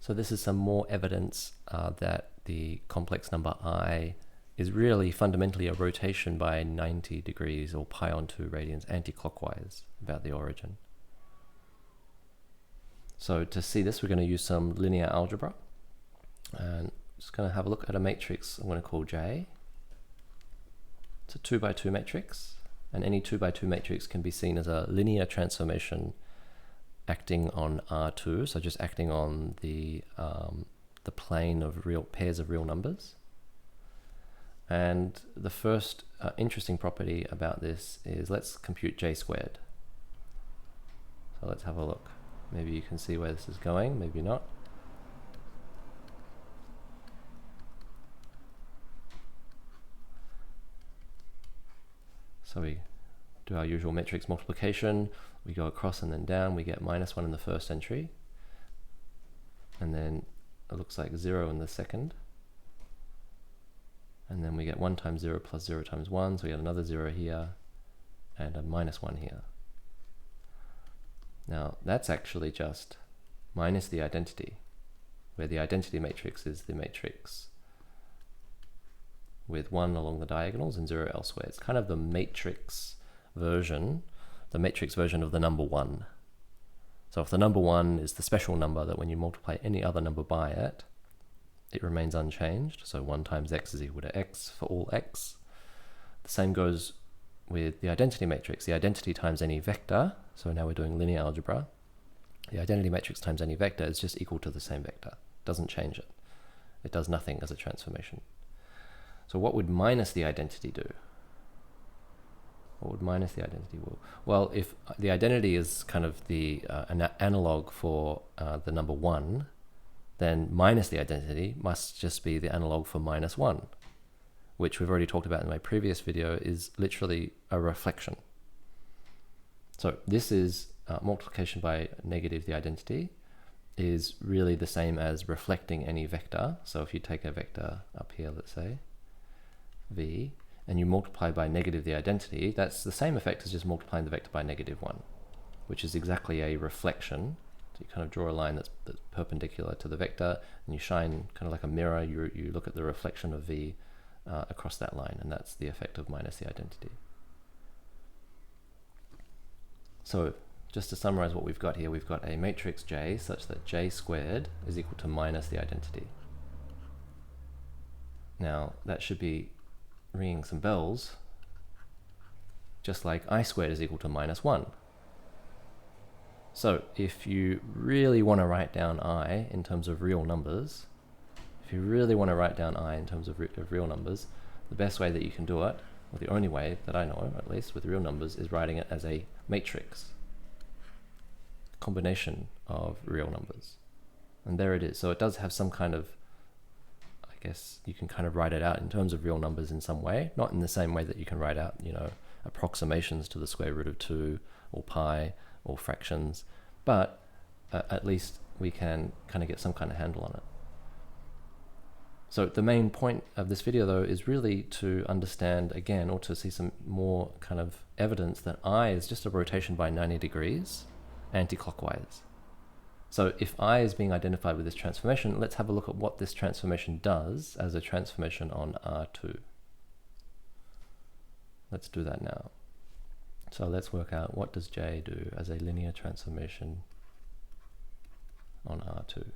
So this is some more evidence that the complex number I is really fundamentally a rotation by 90 degrees or pi on 2 radians anti-clockwise about the origin. So to see this, we're going to use some linear algebra. And just going to have a look at a matrix I'm going to call J. It's a 2 by 2 matrix, and any 2 by 2 matrix can be seen as a linear transformation acting on R2, so just acting on the plane of real pairs of real numbers. And the first interesting property about this is let's compute J squared. So let's have a look. Maybe you can see where this is going, maybe not. So we do our usual matrix multiplication. We go across and then down. We get -1 in the first entry. And then it looks like 0 in the second. And then we get 1 times 0 plus 0 times 1. So we get another 0 here and a -1 here. Now that's actually just minus the identity, where the identity matrix is the matrix with 1 along the diagonals and 0 elsewhere. It's kind of the matrix version of the number 1. So if the number 1 is the special number that when you multiply any other number by it, it remains unchanged. So 1 times x is equal to x for all x. The same goes with the identity matrix. The identity times any vector, so now we're doing linear algebra. The identity matrix times any vector is just equal to the same vector. It doesn't change it. It does nothing as a transformation. So what would minus the identity do? What would minus the identity do? Well, if the identity is kind of the an analog for the number 1, then minus the identity must just be the analog for -1, which we've already talked about in my previous video, is literally a reflection. So this is multiplication by negative the identity is really the same as reflecting any vector. So if you take a vector up here, let's say, v, and you multiply by negative the identity, that's the same effect as just multiplying the vector by -1, which is exactly a reflection. So you kind of draw a line that's perpendicular to the vector, and you shine kind of like a mirror, you look at the reflection of v across that line, and that's the effect of minus the identity. So just to summarize what we've got here, we've got a matrix J such that J squared is equal to minus the identity. Now that should be ringing some bells, just like I squared is equal to -1. So if you really want to write down I in terms of real numbers, the best way that you can do it, or the only way that I know at least with real numbers, is writing it as a matrix, combination of real numbers. And there it is. So it does have some kind of, I guess you can kind of write it out in terms of real numbers in some way, not in the same way that you can write out, approximations to the square root of 2 or pi or fractions, but at least we can kind of get some kind of handle on it. So the main point of this video though is really to understand again, or to see some more kind of evidence that I is just a rotation by 90 degrees anti-clockwise. So if I is being identified with this transformation, let's have a look at what this transformation does as a transformation on R2. Let's do that now. So let's work out what does J do as a linear transformation on R2.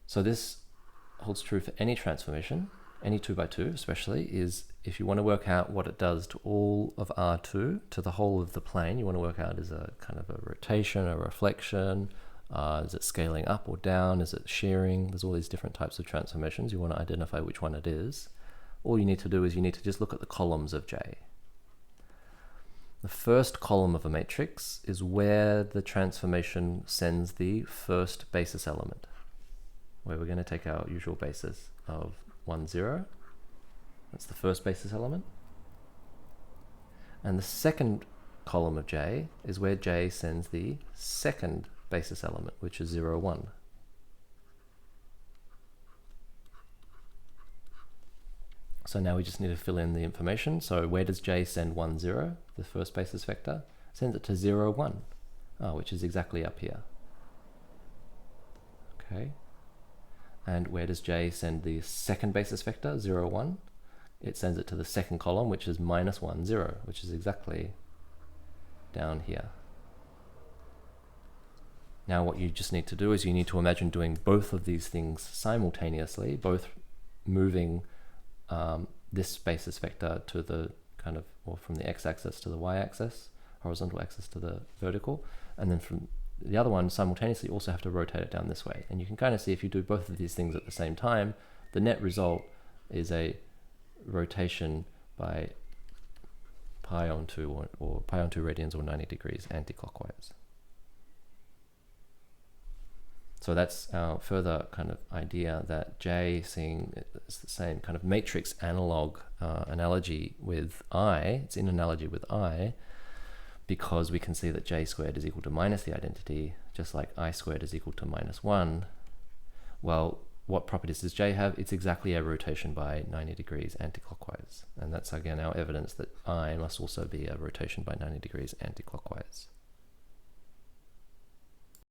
So this holds true for any transformation, any 2 by 2 especially, is if you want to work out what it does to all of R2, to the whole of the plane, you want to work out is a kind of a rotation, a reflection, is it scaling up or down, is it shearing? There's all these different types of transformations. You want to identify which one it is. All you need to do is you need to just look at the columns of J. The first column of a matrix is where the transformation sends the first basis element, where we're going to take our usual basis of 1, 0. That's the first basis element. And the second column of J is where J sends the second basis element, which is 0, 1. So now we just need to fill in the information. So where does J send 1, 0, the first basis vector? It sends it to 0, 1, which is exactly up here. Okay. And where does j send the second basis vector, 0, 1? It sends it to the second column, which is minus 1, 0, which is exactly down here. Now what you just need to do is you need to imagine doing both of these things simultaneously, both moving this basis vector to the kind of, or from the x-axis to the y-axis, horizontal axis to the vertical, and then from the other one simultaneously also have to rotate it down this way. And you can kind of see if you do both of these things at the same time, the net result is a rotation by pi on 2 or pi on 2 radians or 90 degrees anti-clockwise. So that's our further kind of idea that J seeing it's the same kind of matrix analog analogy with I. It's in analogy with I because we can see that J squared is equal to minus the identity, just like I squared is equal to minus 1. Well, what properties does J have? It's exactly a rotation by 90 degrees anti-clockwise. And that's again our evidence that I must also be a rotation by 90 degrees anti-clockwise.